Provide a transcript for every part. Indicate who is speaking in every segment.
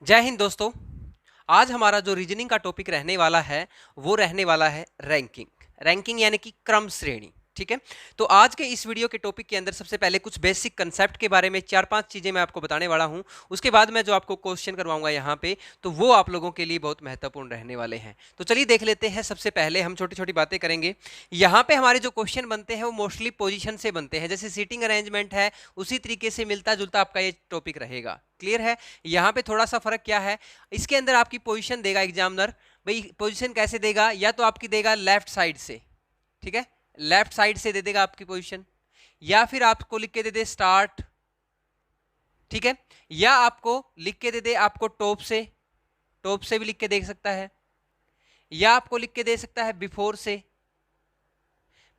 Speaker 1: जय हिंद दोस्तों। आज हमारा जो रीजनिंग का टॉपिक रहने वाला है वो रहने वाला है रैंकिंग। रैंकिंग यानी कि क्रम श्रेणी। ठीक है, तो आज के इस वीडियो के टॉपिक के अंदर सबसे पहले कुछ बेसिक कंसेप्ट के बारे में चार पांच चीजें मैं आपको बताने वाला हूं। उसके बाद मैं जो आपको क्वेश्चन करवाऊंगा यहाँ पे, तो वो आप लोगों के लिए बहुत महत्वपूर्ण रहने वाले हैं। तो चलिए देख लेते हैं। सबसे पहले हम छोटी छोटी बातें करेंगे। यहाँ पे हमारे जो क्वेश्चन बनते हैं वो मोस्टली पोजीशन से बनते हैं। जैसे सीटिंग अरेंजमेंट है उसी तरीके से मिलता जुलता आपका ये टॉपिक रहेगा। क्लियर है? यहाँ पे थोड़ा सा फर्क क्या है, इसके अंदर आपकी पोजीशन देगा एग्जामिनर। भाई पोजीशन कैसे देगा, या तो आपकी देगा लेफ्ट साइड से, ठीक है, लेफ्ट साइड से दे देगा आपकी पोजीशन, या फिर आपको लिख के दे दे स्टार्ट, ठीक है, या आपको लिख के दे दे आपको टॉप से भी लिख के दे सकता है, या आपको लिख के दे सकता है बिफोर से।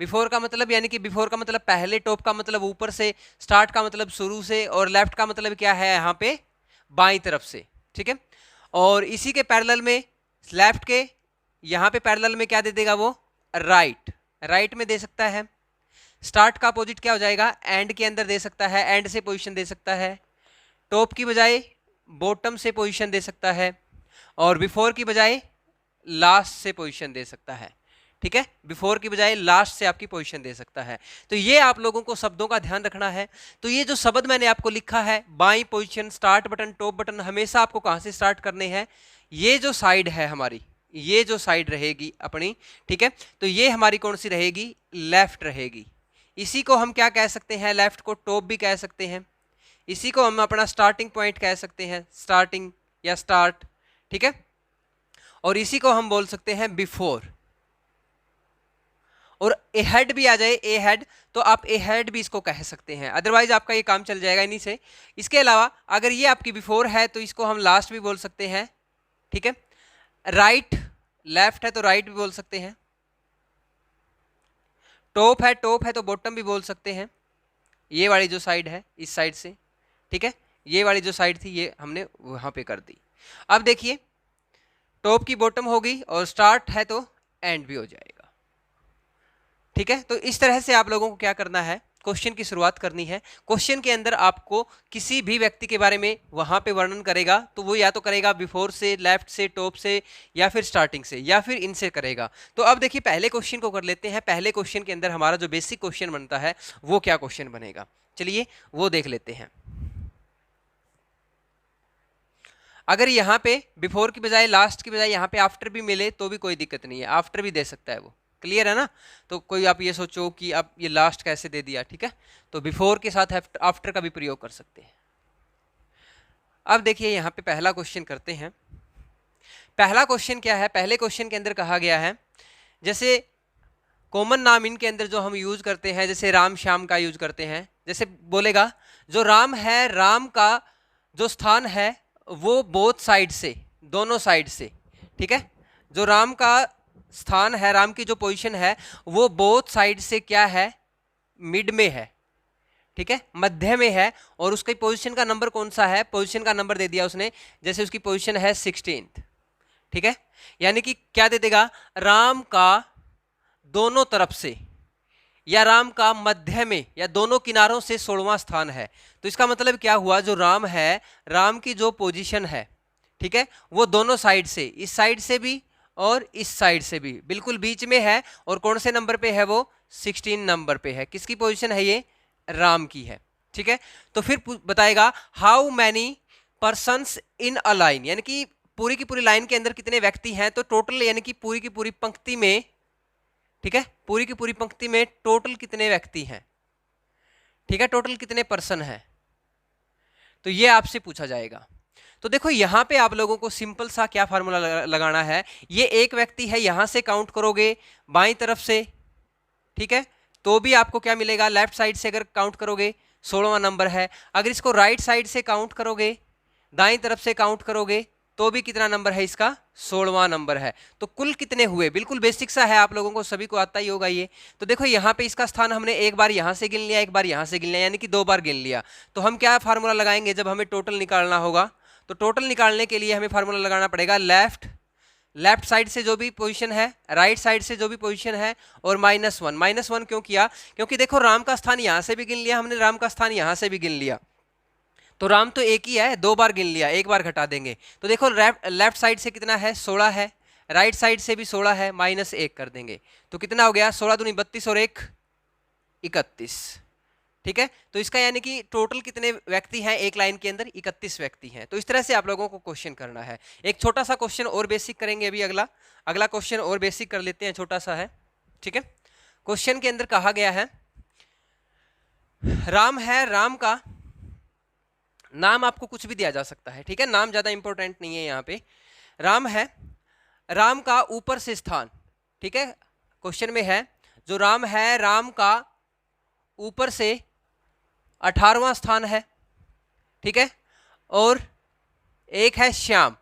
Speaker 1: बिफोर का मतलब यानी कि बिफोर का मतलब पहले, टॉप का मतलब ऊपर से, स्टार्ट का मतलब शुरू से, और लेफ्ट का मतलब क्या है यहाँ पे बाईं तरफ से। ठीक है, और इसी के पैरेलल में लेफ्ट के यहाँ पे पैरेलल में क्या दे देगा वो राइट में दे सकता है। स्टार्ट का अपोजिट क्या हो जाएगा, एंड के अंदर दे सकता है, एंड से पोजीशन दे सकता है। टॉप की बजाय बॉटम से पोजीशन दे सकता है, और बिफोर की बजाय लास्ट से पोजीशन दे सकता है। ठीक है, बिफोर की बजाय लास्ट से आपकी पोजीशन दे सकता है। तो ये आप लोगों को शब्दों का ध्यान रखना है। तो ये जो शब्द मैंने आपको लिखा है, by position, start button, top button, हमेशा आपको कहां से स्टार्ट करने हैं, ये जो साइड है हमारी, ये जो साइड रहेगी अपनी, ठीक है, तो ये हमारी कौन सी रहेगी, लेफ्ट रहेगी। इसी को हम क्या कह सकते हैं, लेफ्ट को टॉप भी कह सकते हैं। इसी को हम अपना स्टार्टिंग पॉइंट कह सकते हैं, स्टार्टिंग या स्टार्ट। ठीक है, और इसी को हम बोल सकते हैं बिफोर। और ए हेड भी आ जाए, ए हेड, तो आप ए हेड भी इसको कह सकते हैं। अदरवाइज आपका ये काम चल जाएगा इन्हीं से। इसके अलावा अगर ये आपकी बिफोर है तो इसको हम लास्ट भी बोल सकते हैं। ठीक है, राइट, लेफ्ट है तो राइट भी बोल सकते हैं। टॉप है तो बॉटम भी बोल सकते हैं। ये वाली जो साइड है इस साइड से, ठीक है, ये वाली जो साइड थी ये हमने वहां पे कर दी। अब देखिए, टॉप की बॉटम होगी और स्टार्ट है तो एंड भी हो जाएगा। ठीक है, तो इस तरह से आप लोगों को क्या करना है, क्वेश्चन की शुरुआत करनी है। क्वेश्चन के अंदर आपको किसी भी व्यक्ति के बारे में वहां पे वर्णन करेगा तो वो या तो करेगा बिफोर से, लेफ्ट से, टॉप से, या फिर स्टार्टिंग से, या फिर इनसे करेगा। तो अब देखिए पहले क्वेश्चन को कर लेते हैं। पहले क्वेश्चन के अंदर हमारा जो बेसिक क्वेश्चन बनता है वो क्या क्वेश्चन बनेगा, चलिए वो देख लेते हैं। अगर यहाँ पे बिफोर की बजाय, लास्ट की बजाय यहाँ पे आफ्टर भी मिले तो भी कोई दिक्कत नहीं है, आफ्टर भी दे सकता है वो। क्लियर है ना? तो कोई आप ये सोचो कि अब ये लास्ट कैसे दे दिया, ठीक है, तो बिफोर के साथ आफ्टर का भी प्रयोग कर सकते हैं। अब देखिए यहाँ पे पहला क्वेश्चन करते हैं। पहला क्वेश्चन क्या है, पहले क्वेश्चन के अंदर कहा गया है, जैसे कॉमन नाम इनके अंदर जो हम यूज करते हैं, जैसे राम श्याम का यूज करते हैं। जैसे बोलेगा जो राम है, राम का जो स्थान है वो बोथ साइड से, दोनों साइड से, ठीक है, जो राम का स्थान है, राम की जो पोजीशन है वो बोथ साइड से क्या है, मिड में है, ठीक है, मध्य में है। और उसकी पोजीशन का नंबर कौन सा है, पोजीशन का नंबर दे दिया उसने, जैसे उसकी पोजीशन है 16th। ठीक है, यानी कि क्या दे देगा, राम का दोनों तरफ से, या राम का मध्य में, या दोनों किनारों से 16वां स्थान है। तो इसका मतलब क्या हुआ, जो राम है, राम की जो पोजीशन है, ठीक है, वो दोनों साइड से, इस साइड से भी और इस साइड से भी बिल्कुल बीच में है। और कौन से नंबर पे है वो, 16 नंबर पे है। किसकी पोजीशन है ये, राम की है। ठीक है, तो फिर बताएगा how many persons in a line, यानी कि पूरी की पूरी लाइन के अंदर कितने व्यक्ति हैं। तो टोटल यानी कि पूरी की पूरी पंक्ति में, ठीक है, पूरी की पूरी पंक्ति में टोटल कितने व्यक्ति हैं, ठीक है, टोटल कितने पर्सन हैं, तो ये आपसे पूछा जाएगा। तो देखो यहां पे आप लोगों को सिंपल सा क्या फार्मूला लगाना है, ये एक व्यक्ति है, यहां से काउंट करोगे बाईं तरफ से, ठीक है, तो भी आपको क्या मिलेगा, लेफ्ट साइड से अगर काउंट करोगे 16वां नंबर है। अगर इसको राइट साइड से काउंट करोगे, दाईं तरफ से काउंट करोगे, तो भी कितना नंबर है इसका, 16वां नंबर है। तो कुल कितने हुए, बिल्कुल बेसिक सा है, आप लोगों को सभी को आता ही होगा ये। तो देखो यहाँ पे इसका स्थान हमने एक बार यहाँ से गिन लिया, एक बार यहाँ से गिन लिया, यानी कि 2 बार गिन लिया। तो हम क्या फार्मूला लगाएंगे, जब हमें टोटल निकालना होगा, तो टोटल निकालने के लिए हमें फार्मूला लगाना पड़ेगा लेफ्ट साइड से जो भी पोजीशन है, राइट साइड से जो भी पोजीशन है, और -1। -1 क्यों किया, क्योंकि देखो राम का स्थान यहाँ से भी गिन लिया हमने, राम का स्थान यहाँ से भी गिन लिया, तो राम तो एक ही है, 2 बार गिन लिया, 1 बार घटा देंगे। तो देखो लेफ्ट साइड से कितना है, 16 है, राइट साइड से भी 16 है, -1 कर देंगे तो कितना हो गया, 16 दूनी 32 और 1 31। ठीक है, तो इसका यानी कि टोटल कितने व्यक्ति हैं एक लाइन के अंदर, 31 व्यक्ति हैं। तो इस तरह से आप लोगों को क्वेश्चन करना है। एक छोटा सा क्वेश्चन और बेसिक करेंगे अभी, अगला क्वेश्चन और बेसिक कर लेते हैं, छोटा सा है। ठीक है, क्वेश्चन के अंदर कहा गया है राम है, राम का नाम आपको कुछ भी दिया जा सकता है। ठीक है, नाम ज्यादा इंपॉर्टेंट नहीं है यहाँ पे। राम है, राम का ऊपर से स्थान, ठीक है, क्वेश्चन में है जो राम है, राम का ऊपर से 18वां स्थान है। ठीक है, और एक है श्याम,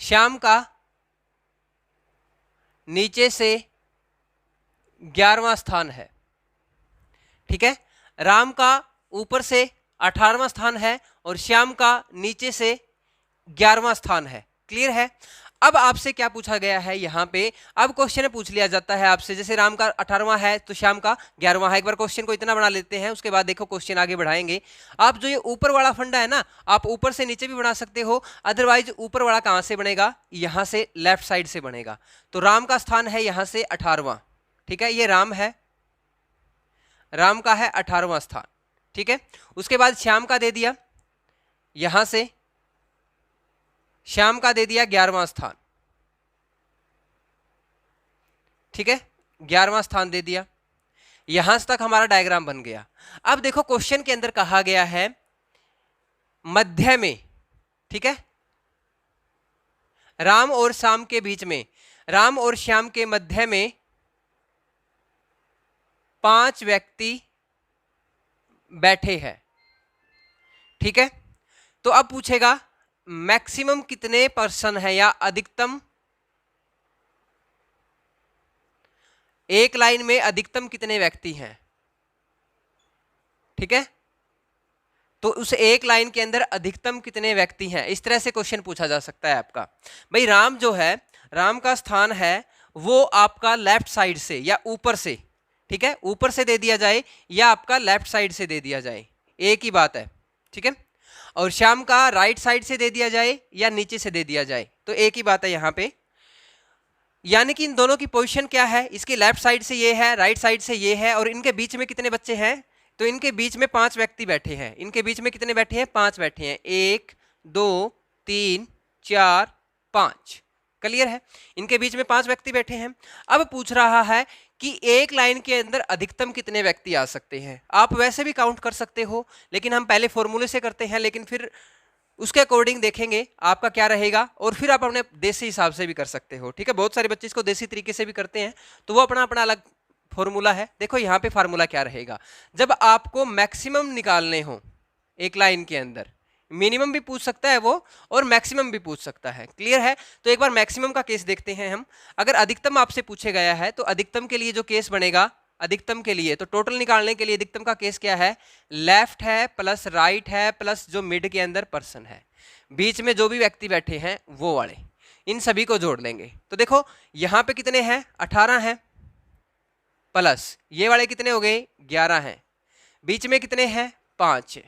Speaker 1: श्याम का नीचे से 11वां स्थान है। ठीक है, राम का ऊपर से 18वां स्थान है और श्याम का नीचे से 11वां स्थान है। क्लियर है। अब आपसे क्या पूछा गया है यहाँ पे, अब क्वेश्चन पूछ लिया जाता है आपसे, जैसे राम का 18वां है तो श्याम का 11वां है। एक बार क्वेश्चन को इतना बना लेते हैं, उसके बाद देखो क्वेश्चन आगे बढ़ाएंगे। आप जो ये ऊपर वाला फंडा है ना, आप ऊपर से नीचे भी बना सकते हो, अदरवाइज ऊपर वाला कहाँ से बनेगा, यहाँ से लेफ्ट साइड से बनेगा। तो राम का स्थान है यहाँ से 18वां। ठीक है, ये राम है, राम का है 18वां स्थान। ठीक है, उसके बाद श्याम का दे दिया, यहां से श्याम का दे दिया 11वां स्थान। ठीक है, 11वां स्थान दे दिया, यहां तक हमारा डायग्राम बन गया। अब देखो क्वेश्चन के अंदर कहा गया है मध्य में, ठीक है, राम और श्याम के बीच में, राम और श्याम के मध्य में 5 व्यक्ति बैठे हैं। ठीक है, तो अब पूछेगा मैक्सिमम कितने पर्सन है या अधिकतम, एक लाइन में अधिकतम कितने व्यक्ति हैं। ठीक है, तो उस एक लाइन के अंदर अधिकतम कितने व्यक्ति हैं, इस तरह से क्वेश्चन पूछा जा सकता है आपका। भाई राम जो है, राम का स्थान है वो आपका लेफ्ट साइड से या ऊपर से, ठीक है, ऊपर से दे दिया जाए या आपका लेफ्ट साइड से दे दिया जाए, एक ही बात है। ठीक है, और श्याम का राइट साइड से दे दिया जाए या नीचे से दे दिया जाए, तो एक ही बात है यहां पे। यानी कि इन दोनों की पोजीशन क्या है, इसके लेफ्ट साइड से ये है, राइट साइड से ये है, और इनके बीच में कितने बच्चे हैं, तो इनके बीच में 5 व्यक्ति बैठे हैं। इनके बीच में कितने बैठे हैं, 5 बैठे हैं, 1 2 3 4 5। क्लियर है, इनके बीच में 5 व्यक्ति बैठे हैं। अब पूछ रहा है कि एक लाइन के अंदर अधिकतम कितने व्यक्ति आ सकते हैं। आप वैसे भी काउंट कर सकते हो, लेकिन हम पहले फॉर्मूले से करते हैं, लेकिन फिर उसके अकॉर्डिंग देखेंगे आपका क्या रहेगा, और फिर आप अपने देसी हिसाब से भी कर सकते हो। ठीक है, बहुत सारे बच्चे इसको देसी तरीके से भी करते हैं, तो वो अपना अपना अलग फॉर्मूला है। देखो यहाँ पे फार्मूला क्या रहेगा, जब आपको मैक्सिमम निकालने हो एक लाइन के अंदर, मिनिमम भी पूछ सकता है वो और मैक्सिमम भी पूछ सकता है। क्लियर है, तो एक बार मैक्सिमम का केस देखते हैं हम। अगर अधिकतम आपसे पूछे गया है तो अधिकतम के लिए जो केस बनेगा, अधिकतम के लिए तो टोटल निकालने के लिए अधिकतम का केस क्या है, लेफ्ट है प्लस राइट है प्लस जो मिड के अंदर पर्सन है, बीच में जो भी व्यक्ति बैठे हैं वो वाले, इन सभी को जोड़ लेंगे। तो देखो यहाँ पे कितने हैं, 18 हैं, प्लस ये वाले कितने हो गए, 11 हैं, बीच में कितने हैं, 5,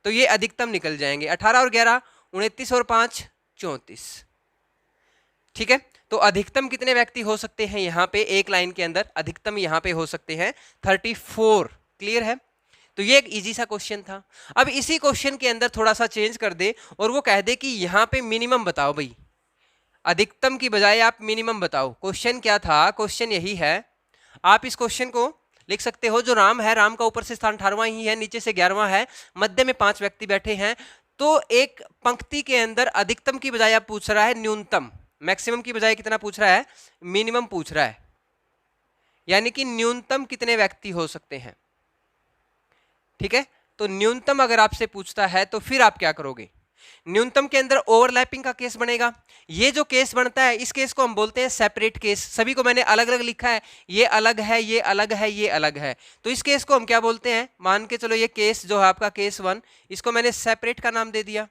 Speaker 1: तो ये अधिकतम निकल जाएंगे। 18 और 11 29 और 5 34। ठीक है, तो अधिकतम कितने व्यक्ति हो सकते हैं यहाँ पे एक लाइन के अंदर, अधिकतम यहाँ पे हो सकते हैं 34। क्लियर है, तो ये एक इजी सा क्वेश्चन था। अब इसी क्वेश्चन के अंदर थोड़ा सा चेंज कर दे और वो कह दे कि यहाँ पे मिनिमम बताओ भाई, अधिकतम की बजाय आप मिनिमम बताओ। क्वेश्चन क्या था, क्वेश्चन यही है। आप इस क्वेश्चन को लिख सकते हो, जो राम है, राम का ऊपर से स्थान 18वां ही है, नीचे से 11वां है, मध्य में 5 व्यक्ति बैठे हैं, तो एक पंक्ति के अंदर अधिकतम की बजाय आप पूछ रहा है न्यूनतम, मैक्सिमम की बजाय कितना पूछ रहा है, मिनिमम पूछ रहा है, यानी कि न्यूनतम कितने व्यक्ति हो सकते हैं। ठीक है, तो न्यूनतम अगर आपसे पूछता है तो फिर आप क्या करोगे, न्यूनतम के अंदर ओवरलैपिंग का केस बनेगा। ये जो केस बनता है इस केस को हम बोलते हैं सेपरेट केस। सभी को मैंने अलग अलग लिखा है, ये अलग है, ये अलग है, ये अलग है, तो इस केस को हम क्या बोलते हैं, मान के चलो ये केस जो है आपका केस 1, इसको मैंने सेपरेट का नाम दे दिया,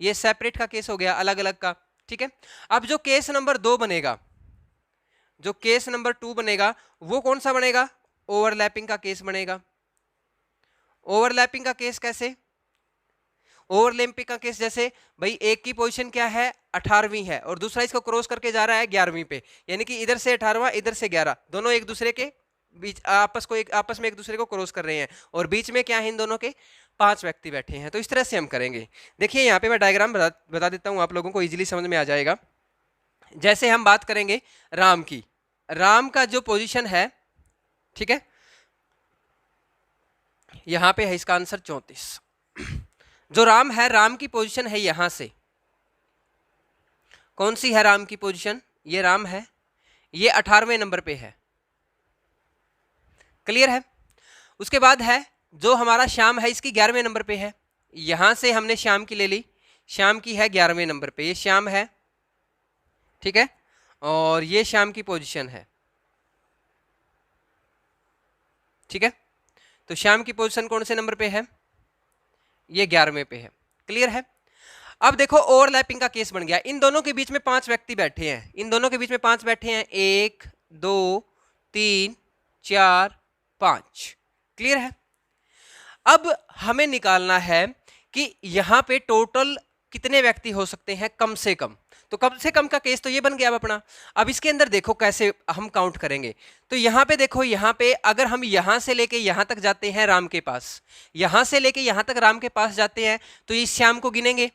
Speaker 1: ये सेपरेट का केस हो गया, अलग अलग का। ठीक है, अब जो केस नंबर 2 बनेगा, जो केस नंबर 2 बनेगा वो कौन सा बनेगा, ओवरलैपिंग का केस बनेगा। ओवरलैपिंग का केस कैसे? ओवरलैपिंग का केस जैसे भाई एक की पोजीशन क्या है 18वीं है और दूसरा इसको क्रॉस करके जा रहा है 11वीं पे, यानी कि इधर से 18वां इधर से 11, दोनों एक दूसरे के बीच आपस में एक दूसरे को क्रॉस कर रहे हैं और बीच में क्या है इन दोनों के 5 व्यक्ति बैठे हैं। तो इस तरह से हम करेंगे। देखिए यहाँ पे मैं डायग्राम बता देता हूँ, आप लोगों को इजीली समझ में आ जाएगा। जैसे हम बात करेंगे राम की, राम का जो पोजीशन है, ठीक है, यहां पे है इसका आंसर 34। जो राम है, राम की पोजीशन है यहां से, कौन सी है राम की पोजीशन? ये राम है, ये 18वें नंबर पे है, क्लियर है। उसके बाद है जो हमारा श्याम है, इसकी 11वें नंबर पे है, यहां से हमने श्याम की ले ली, श्याम की है 11वें नंबर पे, ये श्याम है, ठीक है, और ये श्याम की पोजीशन है, ठीक है। तो श्याम की पोजीशन कौन से नंबर पे है? ये 11वें पे है, क्लियर है। अब देखो ओवरलैपिंग का केस बन गया, इन दोनों के बीच में 5 व्यक्ति बैठे हैं, इन दोनों के बीच में 5 बैठे हैं, 1 2 3 4 5, क्लियर है। अब हमें निकालना है कि यहां पे टोटल कितने व्यक्ति हो सकते हैं कम से कम। तो कम से कम का केस तो ये बन गया अब अपना। अब इसके अंदर देखो कैसे हम काउंट करेंगे। तो यहाँ पे देखो, यहाँ पे अगर हम यहाँ से लेके यहाँ तक जाते हैं राम के पास, यहाँ से लेके यहाँ तक राम के पास जाते हैं, तो इस श्याम को गिनेंगे,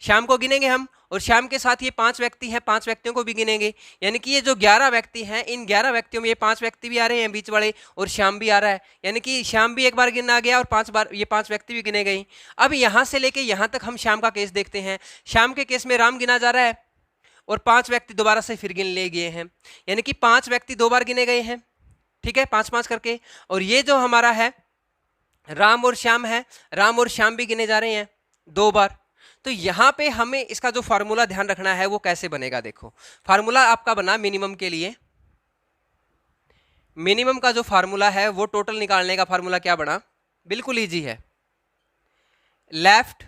Speaker 1: श्याम को गिनेंगे हम, और श्याम के साथ ये 5 व्यक्ति हैं, 5 व्यक्तियों को भी गिनेंगे। यानी कि ये जो 11 व्यक्ति हैं, इन 11 व्यक्तियों में ये 5 व्यक्ति भी आ रहे हैं बीच वाले, और श्याम भी आ रहा है, यानी कि श्याम भी एक बार गिना गया और 5 बार ये 5 व्यक्ति भी गिने गए। अब यहाँ से लेके यहाँ तक हम श्याम का केस देखते हैं। श्याम के केस में राम गिना जा रहा है और 5 व्यक्ति दोबारा से फिर गिन ले गए हैं, यानी कि 5 व्यक्ति 2 बार गिने गए हैं, ठीक है, 5-5 करके। और ये जो हमारा है राम और श्याम है, राम और श्याम भी गिने जा रहे हैं 2 बार। तो यहां पे हमें इसका जो फार्मूला ध्यान रखना है वो कैसे बनेगा। देखो फार्मूला आपका बना मिनिमम के लिए, मिनिमम का जो फार्मूला है वो टोटल निकालने का फार्मूला क्या बना, बिल्कुल इजी है, लेफ्ट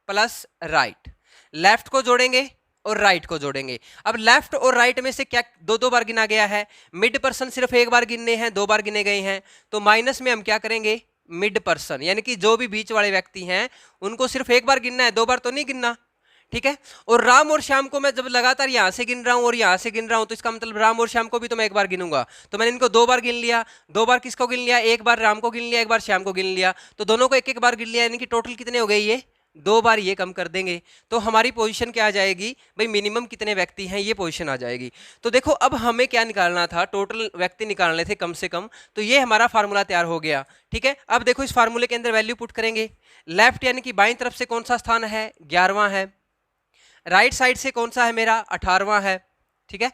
Speaker 1: प्लस राइट, लेफ्ट को जोड़ेंगे और राइट को जोड़ेंगे। अब लेफ्ट और राइट में से क्या 2-2 बार गिना गया है, मिड पर्सन सिर्फ 1 बार गिनने हैं, 2 बार गिने गए हैं, तो माइनस में हम क्या करेंगे, मिड पर्सन, यानी कि जो भी बीच वाले व्यक्ति हैं उनको सिर्फ 1 बार गिनना है, 2 बार तो नहीं गिनना, ठीक है। और राम और श्याम को मैं जब लगातार यहां से गिन रहा हूं और यहां से गिन रहा हूं, तो इसका मतलब राम और श्याम को भी तो मैं 1 बार गिनूंगा, तो मैंने इनको 2 बार गिन लिया। 2 बार किसको गिन लिया, 1 बार राम को गिन लिया, 1 बार श्याम को गिन लिया, तो दोनों को 1-1 बार गिन लिया, यानी कि टोटल कितने हो गए, ये 2 बार ये कम कर देंगे। तो हमारी पोजीशन क्या आ जाएगी भाई, मिनिमम कितने व्यक्ति हैं ये पोजीशन आ जाएगी। तो देखो अब हमें क्या निकालना था, टोटल व्यक्ति निकालने थे कम से कम, तो ये हमारा फार्मूला तैयार हो गया, ठीक है। अब देखो इस फार्मूले के अंदर वैल्यू पुट करेंगे, लेफ्ट यानी कि बाईं तरफ से कौन सा स्थान है, 11वां है, राइट साइड से कौन सा है मेरा, 18वां है, ठीक है,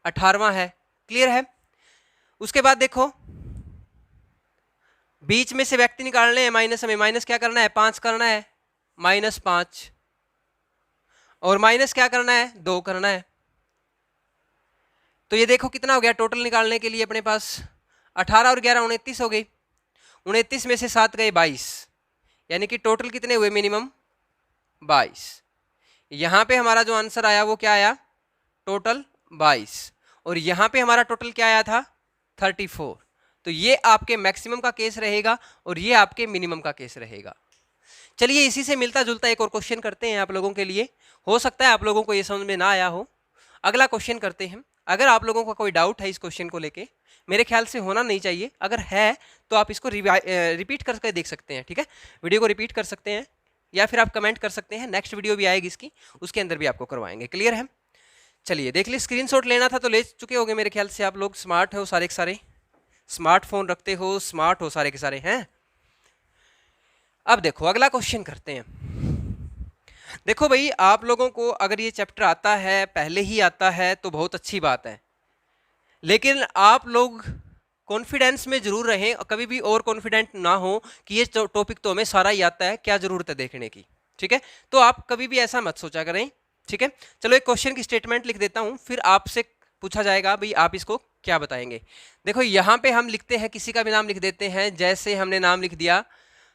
Speaker 1: 18वां है, क्लियर है। उसके बाद देखो बीच में से व्यक्ति निकालने हैं, माइनस हमें माइनस क्या करना है, 5 करना है, -5, और माइनस क्या करना है, 2 करना है। तो ये देखो कितना हो गया टोटल निकालने के लिए अपने पास, 18 और 11 29 हो गई, 29 में से 7 गए 22, यानी कि टोटल कितने हुए मिनिमम 22। यहां पे हमारा जो आंसर आया वो क्या आया, टोटल 22, और यहां पे हमारा टोटल क्या आया था 34। तो ये आपके मैक्सिमम का केस रहेगा और ये आपके मिनिमम का केस रहेगा। चलिए इसी से मिलता जुलता एक और क्वेश्चन करते हैं आप लोगों के लिए, हो सकता है आप लोगों को ये समझ में ना आया हो। अगला क्वेश्चन करते हैं। अगर आप लोगों का कोई डाउट है इस क्वेश्चन को लेके, मेरे ख्याल से होना नहीं चाहिए, अगर है तो आप इसको रिपीट करके देख सकते हैं, ठीक है, वीडियो को रिपीट कर सकते हैं या फिर आप कमेंट कर सकते हैं, नेक्स्ट वीडियो भी आएगी इसकी, उसके अंदर भी आपको करवाएंगे, क्लियर है। चलिए देख लीजिए, स्क्रीनशॉट लेना था तो ले चुके होंगे मेरे ख्याल से, आप लोग स्मार्ट हो सारे के सारे, स्मार्टफोन रखते हो, स्मार्ट हो सारे के सारे हैं। अब देखो अगला क्वेश्चन करते हैं। देखो भाई आप लोगों को अगर ये चैप्टर आता है, पहले ही आता है तो बहुत अच्छी बात है, लेकिन आप लोग कॉन्फिडेंस में जरूर रहें, कभी भी ओवर कॉन्फिडेंट ना हो कि ये टॉपिक तो हमें सारा ही आता है, क्या जरूरत है देखने की, ठीक है। तो आप कभी भी ऐसा मत सोचा करें, ठीक है। चलो एक क्वेश्चन की स्टेटमेंट लिख देता हूं, फिर आपसे पूछा जाएगा भाई आप इसको क्या बताएंगे। देखो यहां पे हम लिखते हैं, किसी का भी नाम लिख देते हैं, जैसे हमने नाम लिख दिया,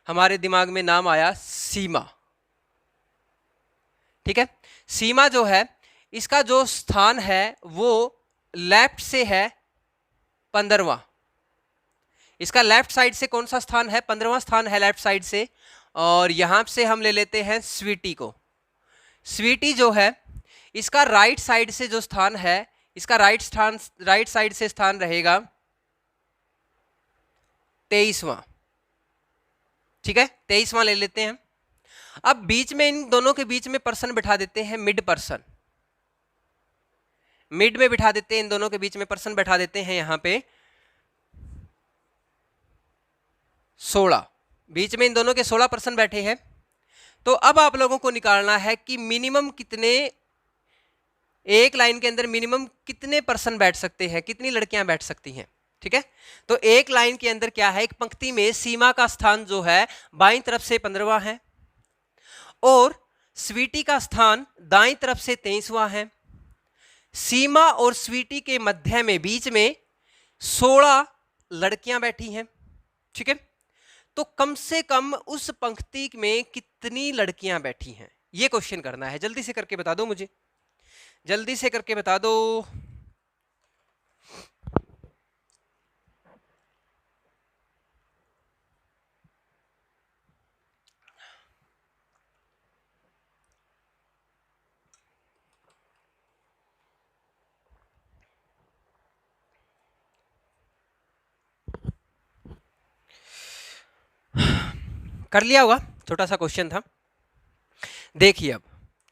Speaker 1: हमारे दिमाग में नाम आया सीमा, ठीक है। सीमा जो है इसका जो स्थान है वो लेफ्ट से है 15वां, इसका लेफ्ट साइड से कौन सा स्थान है, 15वां स्थान है लेफ्ट साइड से। और यहां से हम ले लेते हैं स्वीटी को। स्वीटी जो है इसका राइट साइड से जो स्थान है, इसका राइट साइड से स्थान रहेगा 23वां। ठीक है, 23वां ले लेते हैं। अब बीच में इन दोनों के बीच में पर्सन बिठा देते हैं, मिड पर्सन, मिड में बिठा देते हैं, इन दोनों के बीच में पर्सन बैठा देते हैं यहां पे 16। बीच में इन दोनों के 16 पर्सन बैठे हैं। तो अब आप लोगों को निकालना है कि मिनिमम कितने, एक लाइन के अंदर मिनिमम कितने पर्सन बैठ सकते हैं, कितनी लड़कियां बैठ सकती हैं। ठीक है, तो एक लाइन के अंदर क्या है, एक पंक्ति में सीमा का स्थान जो है बाईं तरफ से 15वां है और स्वीटी का स्थान दाईं तरफ से 23वां है। सीमा और स्वीटी के मध्य में बीच में 16 लड़कियां बैठी हैं। ठीक है, तो कम से कम उस पंक्ति में कितनी लड़कियां बैठी हैं, ये क्वेश्चन करना है। जल्दी से करके बता दो मुझे, जल्दी से करके बता दो। कर लिया होगा, छोटा सा क्वेश्चन था। देखिए अब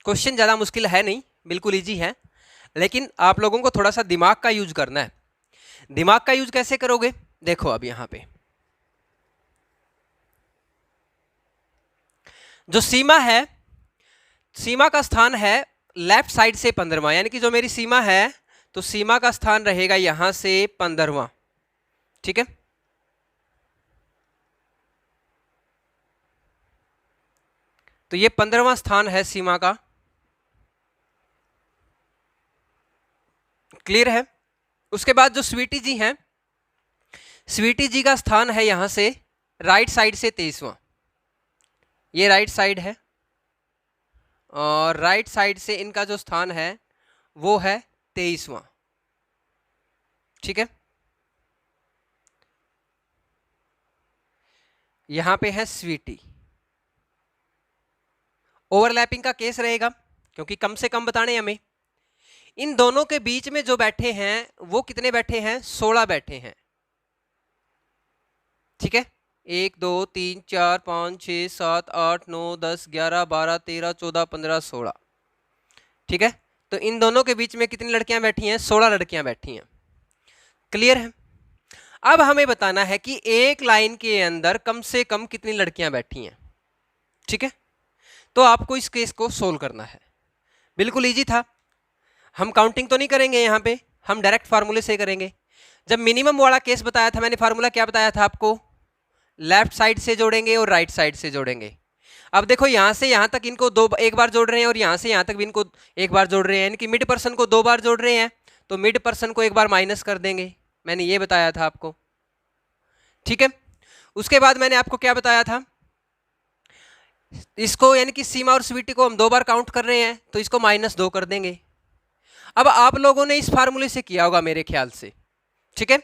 Speaker 1: क्वेश्चन ज़्यादा मुश्किल है नहीं, बिल्कुल इजी है, लेकिन आप लोगों को थोड़ा सा दिमाग का यूज करना है। दिमाग का यूज कैसे करोगे, देखो अब यहाँ पे जो सीमा है, सीमा का स्थान है लेफ्ट साइड से 15वां, यानी कि जो मेरी सीमा है तो सीमा का स्थान रहेगा यहां से 15वां। ठीक है, तो ये 15वां स्थान है सीमा का। क्लियर है। उसके बाद जो स्वीटी जी हैं, स्वीटी जी का स्थान है यहां से राइट साइड से 23वां, ये राइट साइड है और राइट साइड से इनका जो स्थान है वो है 23वां। ठीक है, यहां पे है स्वीटी। ओवरलैपिंग का केस रहेगा क्योंकि कम से कम बताने हमें। इन दोनों के बीच में जो बैठे हैं वो कितने बैठे हैं, 16 बैठे हैं। ठीक है, 1 2 3 4 5 6 7 8 9 10 11 12 13 14 15 16। ठीक है, तो इन दोनों के बीच में कितनी लड़कियां बैठी हैं, 16 लड़कियां बैठी हैं। क्लियर है। अब हमें बताना है कि एक लाइन के अंदर कम से कम कितनी लड़कियां बैठी हैं। ठीक है, तो आपको इस केस को सोल्व करना है। बिल्कुल इजी था। हम काउंटिंग तो नहीं करेंगे यहाँ पे, हम डायरेक्ट फार्मूले से करेंगे। जब मिनिमम वाला केस बताया था मैंने, फार्मूला क्या बताया था आपको, लेफ्ट साइड से जोड़ेंगे और राइट साइड से जोड़ेंगे। अब देखो यहाँ से यहाँ तक इनको एक बार जोड़ रहे हैं और यहाँ से यहाँ तक भी इनको एक बार जोड़ रहे हैं, यानी कि मिड पर्सन को 2 बार जोड़ रहे हैं, तो मिड पर्सन को एक बार माइनस कर देंगे। मैंने ये बताया था आपको। ठीक है, उसके बाद मैंने आपको क्या बताया था, इसको यानी कि सीमा और स्वीटी को हम 2 बार काउंट कर रहे हैं तो इसको -2 कर देंगे। अब आप लोगों ने इस फार्मूले से किया होगा मेरे ख्याल से। ठीक है,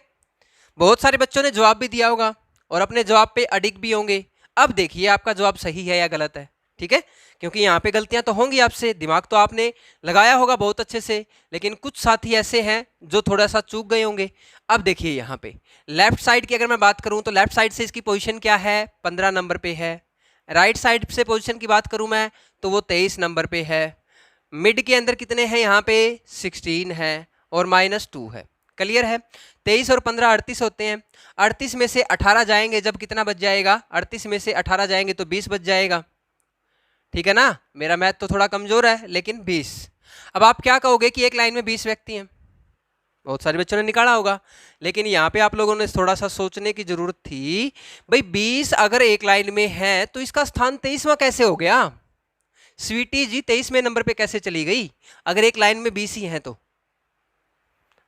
Speaker 1: बहुत सारे बच्चों ने जवाब भी दिया होगा और अपने जवाब पे अडिग भी होंगे। अब देखिए आपका जवाब सही है या गलत है। ठीक है, क्योंकि यहाँ पे गलतियां तो होंगी आपसे, दिमाग तो आपने लगाया होगा बहुत अच्छे से, लेकिन कुछ साथी ऐसे हैं जो थोड़ा सा चूक गए होंगे। अब देखिए यहाँ पे लेफ्ट साइड की अगर मैं बात करूँ तो लेफ्ट साइड से इसकी पोजीशन क्या है, 15 नंबर पे है। राइट साइड से पोजीशन की बात करूँ मैं तो वो 23 नंबर पे है। मिड के अंदर कितने हैं, यहाँ पे 16 है और -2 है। क्लियर है। 23 और 15 38 होते हैं। 38 में से 18 जाएंगे जब कितना बच जाएगा, 38 में से 18 जाएंगे तो 20 बच जाएगा। ठीक है ना, मेरा मैथ तो थोड़ा कमजोर है लेकिन 20। अब आप क्या कहोगे कि एक लाइन में 20 व्यक्ति हैं, बहुत सारे बच्चों ने निकाला होगा, लेकिन यहाँ पे आप लोगों ने थोड़ा सा सोचने की जरूरत थी। भाई 20 अगर एक लाइन में है तो इसका स्थान 23वां कैसे हो गया, स्वीटी जी 23वें नंबर पे कैसे चली गई, अगर एक लाइन में 20 ही हैं तो।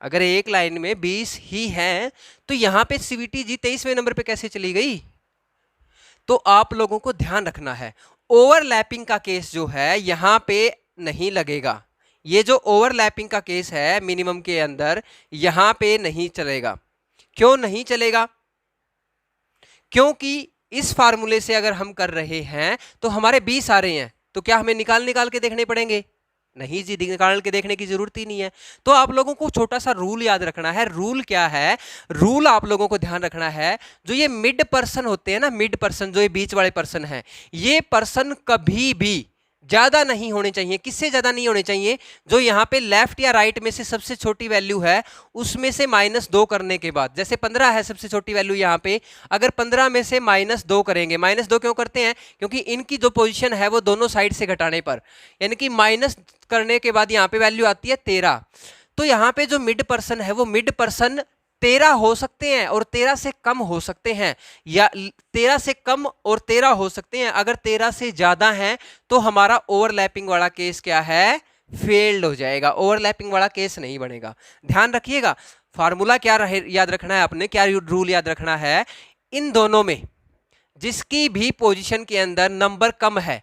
Speaker 1: अगर एक लाइन में 20 ही हैं तो यहाँ पे स्वीटी जी 23वें नंबर पे कैसे चली गई। तो आप लोगों को ध्यान रखना है, ओवरलैपिंग का केस जो है यहाँ पे नहीं लगेगा। ये जो ओवरलैपिंग का केस है मिनिमम के अंदर, यहाँ पे नहीं चलेगा। क्यों नहीं चलेगा, क्योंकि इस फार्मूले से अगर हम कर रहे हैं तो हमारे 20 आ रहे हैं, तो क्या हमें निकाल निकाल के देखने पड़ेंगे? नहीं जी, निकाल के देखने की जरूरत ही नहीं है। तो आप लोगों को छोटा सा रूल याद रखना है। रूल क्या है? रूल आप लोगों को ध्यान रखना है, जो ये मिड पर्सन होते हैं ना, मिड पर्सन, जो ये बीच वाले पर्सन है, ये पर्सन कभी भी ज्यादा नहीं होने चाहिए। किससे ज्यादा नहीं होने चाहिए? जो यहाँ पे लेफ्ट या राइट में से सबसे छोटी वैल्यू है उसमें से -2 करने के बाद, जैसे 15 है सबसे छोटी वैल्यू यहाँ पे, अगर 15 में से -2 करेंगे, -2 क्यों करते हैं? क्योंकि इनकी जो पोजीशन है वो दोनों साइड से घटाने पर, यानी कि माइनस करने के बाद यहाँ पे वैल्यू आती है 13। तो यहाँ पे जो मिड पर्सन है वो मिड पर्सन 13 हो सकते हैं और 13 से कम हो सकते हैं, या 13 से कम और 13 हो सकते हैं। अगर 13 से ज्यादा है तो हमारा ओवरलैपिंग वाला केस क्या है? फेल्ड हो जाएगा, ओवरलैपिंग वाला केस नहीं बनेगा। ध्यान रखिएगा, फार्मूला क्या याद रखना है आपने, क्या रूल याद रखना है? इन दोनों में जिसकी भी पोजीशन के अंदर नंबर कम है,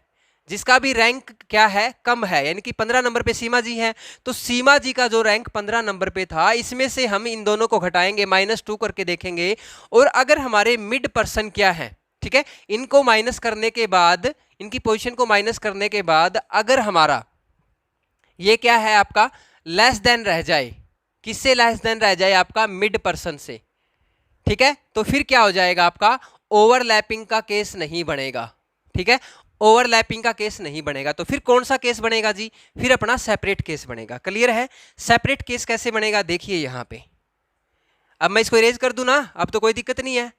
Speaker 1: जिसका भी रैंक क्या है? कम है, यानी कि 15 नंबर पे सीमा जी है, तो सीमा जी का जो रैंक 15 नंबर पे था, इसमें से हम इन दोनों को घटाएंगे, -2 करके देखेंगे। और अगर हमारे मिड पर्सन क्या है, ठीक है, इनको माइनस करने के बाद, इनकी पोजीशन को माइनस करने के बाद अगर हमारा ये क्या है आपका लेस देन रह जाए, किससे लेस देन रह जाए? आपका मिड पर्सन से, ठीक है, तो फिर क्या हो जाएगा? आपका ओवरलैपिंग का केस नहीं बनेगा। ठीक है, ओवरलैपिंग का केस नहीं बनेगा। तो फिर कौन सा केस बनेगा जी? फिर अपना सेपरेट केस बनेगा। क्लियर है? सेपरेट केस कैसे बनेगा? देखिए यहां पे, अब मैं इसको इरेज कर दूं ना, अब तो कोई दिक्कत नहीं है,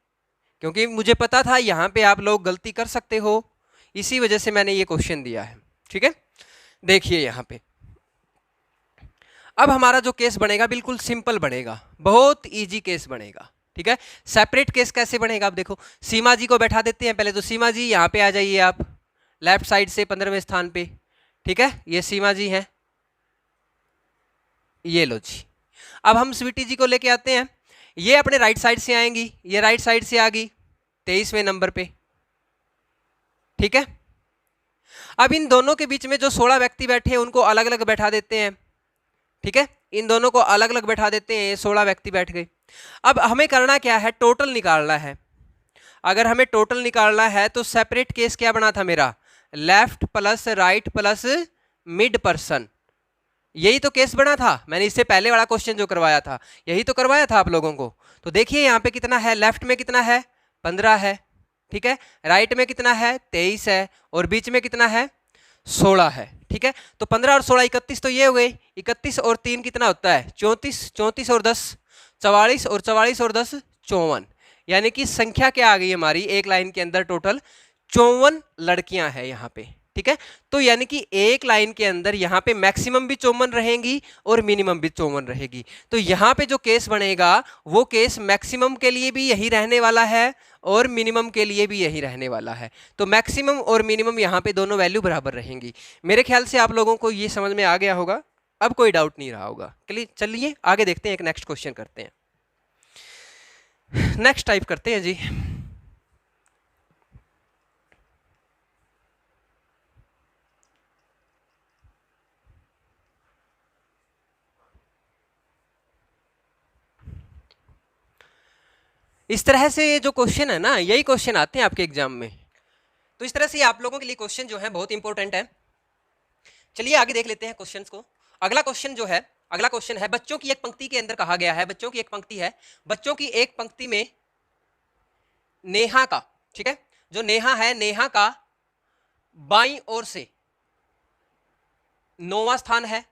Speaker 1: क्योंकि मुझे पता था यहां पे आप लोग गलती कर सकते हो, इसी वजह से मैंने ये क्वेश्चन दिया है। ठीक है, देखिए यहां पे अब हमारा जो केस बनेगा बिल्कुल सिंपल बनेगा, बहुत इजी केस बनेगा। ठीक है, सेपरेट केस कैसे बनेगा? अब देखो, सीमा जी को बैठा देते हैं पहले। तो सीमा जी यहाँ पे आ जाइए आप, लेफ्ट साइड से 15वें स्थान पे। ठीक है, ये सीमा जी हैं, ये लो जी। अब हम स्वीटी जी को लेके आते हैं, ये अपने राइट साइड से आएंगी, ये राइट साइड से आ गई 23वें नंबर पे। ठीक है, अब इन दोनों के बीच में जो 16 व्यक्ति बैठे हैं उनको अलग अलग बैठा देते हैं। ठीक है, इन दोनों को अलग अलग बैठा देते हैं, 16 व्यक्ति बैठ गए। अब हमें करना क्या है? टोटल निकालना है। अगर हमें टोटल निकालना है तो सेपरेट केस क्या बना था मेरा? Left plus right plus mid person, यही तो केस बना था। मैंने इससे पहले वाला क्वेश्चन जो करवाया था यही तो करवाया था आप लोगों को। तो देखिए यहाँ पे कितना है, लेफ्ट में कितना है? 15 है। ठीक है, राइट में कितना है? 23 है, और बीच में कितना है? 16 है। ठीक है, तो 15 और 16 31, तो ये हो गई 31 और 3 कितना होता है? 34, 34 और 10 44, और 44 और 10 54, यानी कि संख्या क्या आ गई हमारी एक लाइन के अंदर? टोटल 54 लड़कियां हैं यहाँ पे। ठीक है, तो यानी कि एक लाइन के अंदर यहाँ पे मैक्सिमम भी 54 रहेंगी और मिनिमम भी 54 रहेगी। तो यहाँ पे जो केस बनेगा वो केस मैक्सिमम के लिए भी यही रहने वाला है और मिनिमम के लिए भी यही रहने वाला है। तो मैक्सिमम और मिनिमम यहाँ पे दोनों वैल्यू बराबर रहेंगी। मेरे ख्याल से आप लोगों को ये समझ में आ गया होगा, अब कोई डाउट नहीं रहा होगा। चलिए आगे देखते हैं, एक नेक्स्ट क्वेश्चन करते हैं। नेक्स्ट टाइप करते हैं जी। इस तरह से ये जो क्वेश्चन है ना, यही क्वेश्चन आते हैं आपके एग्जाम में। तो इस तरह से आप लोगों के लिए क्वेश्चन जो है बहुत इंपॉर्टेंट है। चलिए आगे देख लेते हैं क्वेश्चंस को। अगला क्वेश्चन जो है, अगला क्वेश्चन है, बच्चों की एक पंक्ति के अंदर कहा गया है, बच्चों की एक पंक्ति है, बच्चों की एक पंक्ति में नेहा का, ठीक है, जो नेहा है, नेहा का बाईं ओर से 9वां स्थान है।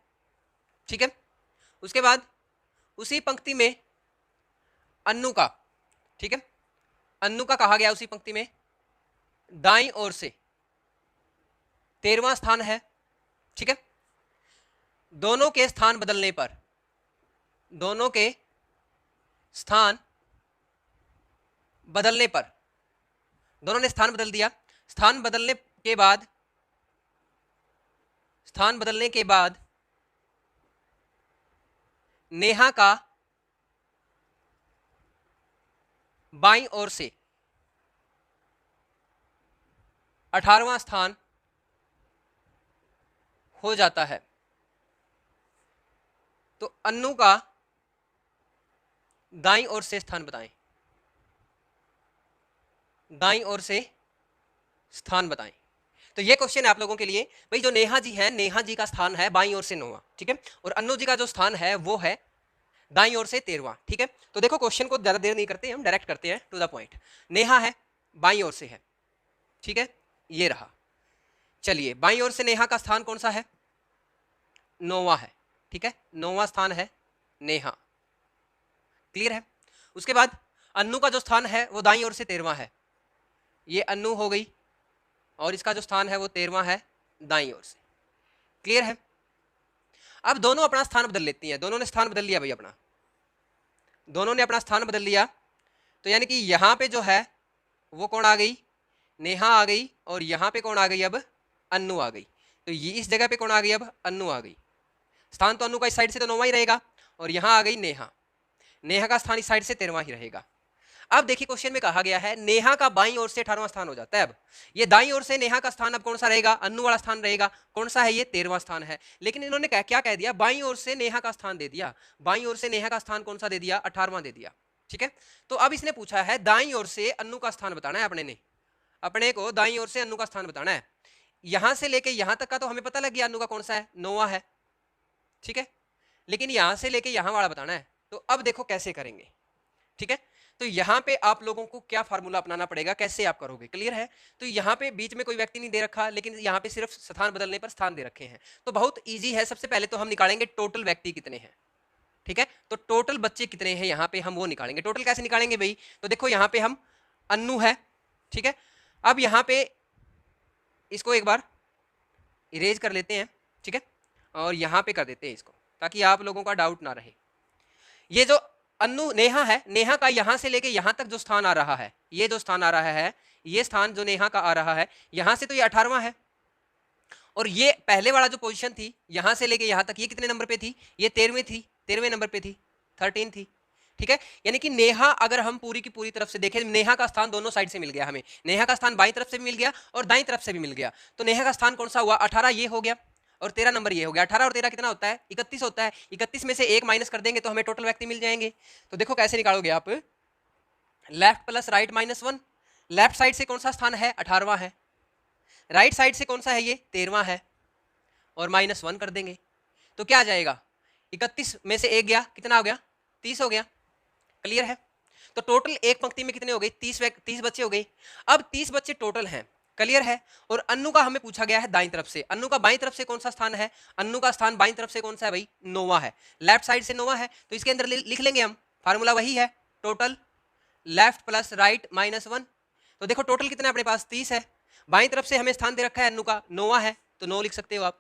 Speaker 1: ठीक है, उसके बाद उसी पंक्ति में अन्नू का, ठीक है, अन्नू का कहा गया उसी पंक्ति में दाईं ओर से 13वां स्थान है। ठीक है, दोनों के स्थान बदलने पर, दोनों के स्थान बदलने पर, दोनों ने स्थान बदल दिया, स्थान बदलने के बाद, स्थान बदलने के बाद नेहा का बाईं ओर से 18वां स्थान हो जाता है। तो अन्नू का दाईं ओर से स्थान बताएं। दाईं ओर से स्थान बताएं। तो ये क्वेश्चन है आप लोगों के लिए भाई, जो नेहा जी है, नेहा जी का स्थान है बाईं ओर से 9वां, ठीक है, और अन्नू जी का जो स्थान है वो है दाईं ओर से 13वां, ठीक है। तो देखो क्वेश्चन को ज्यादा देर नहीं करते, हम डायरेक्ट करते हैं टू द पॉइंट। नेहा है बाईं ओर से है, ठीक है, ये रहा। चलिए बाईं ओर से नेहा का स्थान कौन सा है? 9वां है, ठीक है, 9वां स्थान है नेहा, क्लियर है। उसके बाद अन्नू का जो स्थान है वो दाईं ओर से 13वां है, ये अन्नू हो गई, और इसका जो स्थान है वो 13वां है दाईं ओर से, क्लियर है। अब दोनों अपना स्थान बदल लेती हैं, दोनों ने स्थान बदल लिया भाई अपना, दोनों ने अपना स्थान बदल लिया। तो यानी कि यहां पे जो है वो कौन आ गई? नेहा आ गई, और यहां पे कौन आ गई? अब अन्नू आ गई। तो ये इस जगह पे कौन आ गई? अब अन्नू आ गई। स्थान तो अन्नू का इस साइड से तो 9वां ही रहेगा, और यहां आ गई नेहा, नेहा का स्थान इस साइड से 13वां ही रहेगा। अब देखिए क्वेश्चन में कहा गया है नेहा का बाईं ओर से 18वां स्थान हो जाता है। अब ये दाईं ओर से नेहा का स्थान अब कौन सा रहेगा? अन्नू वाला स्थान रहेगा। कौन सा है ये? 13वां स्थान है। लेकिन इन्होंने क्या कह दिया? बाईं ओर से नेहा का स्थान दे दिया। बाईं ओर से नेहा का स्थान कौन सा दे दिया? 18वां दे दिया, ठीक है। तो अब इसने पूछा है दाईं ओर से अन्नू का स्थान बताना है अपने ने, अपने को दाईं ओर से अन्नू का स्थान बताना है। यहां से लेके यहां तक का तो हमें पता लग गया अन्नू का कौन सा है? 9वां है, ठीक है। लेकिन यहां से लेके यहां वाला बताना है। तो अब देखो कैसे करेंगे, ठीक है। तो यहां पे आप लोगों को क्या फार्मूला अपनाना पड़ेगा, कैसे आप करोगे, क्लियर है। तो यहां पे बीच में कोई व्यक्ति नहीं दे रखा, लेकिन यहां पे सिर्फ स्थान बदलने पर स्थान दे रखे हैं। तो बहुत इजी है। सबसे पहले तो हम निकालेंगे टोटल व्यक्ति कितने हैं, ठीक है। तो टोटल बच्चे कितने हैं यहाँ पे हम वो निकालेंगे। टोटल कैसे निकालेंगे भाई? तो देखो यहाँ पे हम अन्नू है, ठीक है। अब यहाँ पे इसको एक बार इरेज कर लेते हैं, ठीक है, और यहाँ पे कर देते हैं इसको, ताकि आप लोगों का डाउट ना रहे। ये जो अन्नू नेहा है, नेहा का यहां से लेके यहां तक जो स्थान आ रहा है, ये जो स्थान आ रहा है, ये स्थान जो नेहा का आ रहा है, यहां से तो ये 18वां है, और ये पहले वाला जो पोजीशन थी यहां से लेके यहां तक, ये कितने नंबर पे थी? ये 13वीं थी, 13वें नंबर पे थी, 13 थी, ठीक है। यानी कि नेहा अगर हम पूरी की पूरी तरफ से देखें, नेहा का स्थान दोनों साइड से मिल गया हमें। नेहा का स्थान बाईं तरफ से भी मिल गया और दाईं तरफ से भी मिल गया। तो नेहा का स्थान कौन सा हुआ? 18 ये हो गया, और 13 नंबर ये हो गया। 18 और 13 कितना होता है? 31 होता है। 31 में से एक माइनस कर देंगे तो हमें टोटल व्यक्ति मिल जाएंगे। तो देखो कैसे निकालोगे आप? Left plus right -1। Left side से कौन सा स्थान है? 18वां है। राइट साइड से कौन सा है? ये 13वां है, और -1 कर देंगे तो क्या आ जाएगा? 31 में से एक गया, कितना हो गया? 30 हो गया, क्लियर है। तो टोटल एक पंक्ति में कितने हो गए? 30 बच्चे हो गए। अब 30 बच्चे टोटल हैं, क्लियर है। और अन्नू का हमें पूछा गया है दाईं तरफ से। अन्नू का बाईं तरफ से कौन सा स्थान है? अन्नू का स्थान बाईं तरफ से कौन सा है भाई? 9वां है। लेफ्ट साइड से 9वां है, तो इसके अंदर लिख लेंगे हम, फार्मूला वही है, टोटल लेफ्ट प्लस राइट -1। तो देखो टोटल कितना अपने पास? 30 है। बाईं तरफ से हमें स्थान दे रखा है अन्नू का 9वां है, तो 9 लिख सकते हो आप।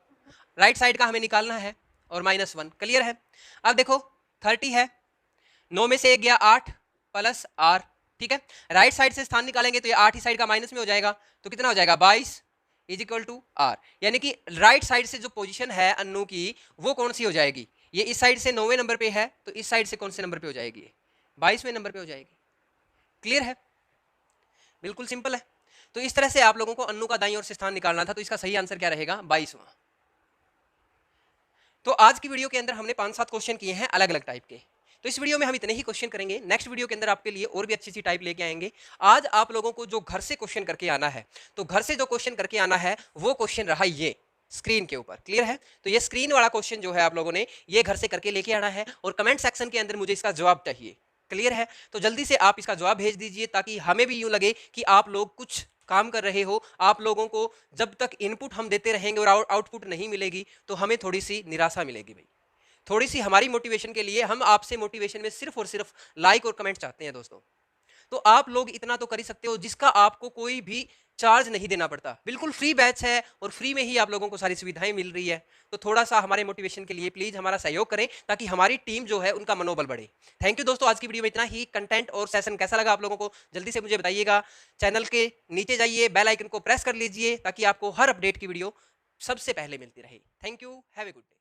Speaker 1: राइट साइड का हमें निकालना है, और -1, क्लियर है। अब देखो 30 है, 9 में से एक गया 8 प्लस r, ठीक है। राइट साइड से स्थान निकालेंगे तो ये 8 ही साइड का माइनस में हो जाएगा, तो कितना हो जाएगा? 22 इज इक्वल टू r। यानी कि राइट साइड से जो पोजीशन है अन्नू की वो कौन सी हो जाएगी? ये इस साइड से 9वें नंबर पे है, तो इस साइड से कौन से नंबर पे हो जाएगी? 22वें नंबर पे हो जाएगी, क्लियर है, बिल्कुल सिंपल है। तो इस तरह से आप लोगों को अन्नू का दाईं ओर से स्थान निकालना था। तो इसका सही आंसर क्या रहेगा? 22वां। तो आज की वीडियो के अंदर हमने 5-7 क्वेश्चन किए हैं अलग अलग टाइप के। तो इस वीडियो में हम इतने ही क्वेश्चन करेंगे। नेक्स्ट वीडियो के अंदर आपके लिए और भी अच्छी सी टाइप लेके आएंगे। आज आप लोगों को जो घर से क्वेश्चन करके आना है, तो घर से जो क्वेश्चन करके आना है वो क्वेश्चन रहा ये स्क्रीन के ऊपर, क्लियर है। तो ये स्क्रीन वाला क्वेश्चन जो है आप लोगों ने ये घर से करके लेके आना है, और कमेंट सेक्शन के अंदर मुझे इसका जवाब चाहिए, क्लियर है। तो जल्दी से आप इसका जवाब भेज दीजिए, ताकि हमें भी यूं लगे कि आप लोग कुछ काम कर रहे हो। आप लोगों को जब तक इनपुट हम देते रहेंगे और आउटपुट नहीं मिलेगी, तो हमें थोड़ी सी निराशा मिलेगी भाई। थोड़ी सी हमारी मोटिवेशन के लिए हम आपसे मोटिवेशन में सिर्फ और सिर्फ लाइक और कमेंट चाहते हैं दोस्तों। तो आप लोग इतना तो कर ही सकते हो, जिसका आपको कोई भी चार्ज नहीं देना पड़ता। बिल्कुल फ्री बैच है, और फ्री में ही आप लोगों को सारी सुविधाएं मिल रही है। तो थोड़ा सा हमारे मोटिवेशन के लिए प्लीज हमारा सहयोग करें, ताकि हमारी टीम जो है उनका मनोबल बढ़े। थैंक यू दोस्तों, आज की वीडियो में इतना ही। कंटेंट और सेशन कैसा लगा आप लोगों को जल्दी से मुझे बताइएगा। चैनल के नीचे जाइए, बेल आइकन को प्रेस कर लीजिए, ताकि आपको हर अपडेट की वीडियो सबसे पहले मिलती रहे। Thank you, have a good day.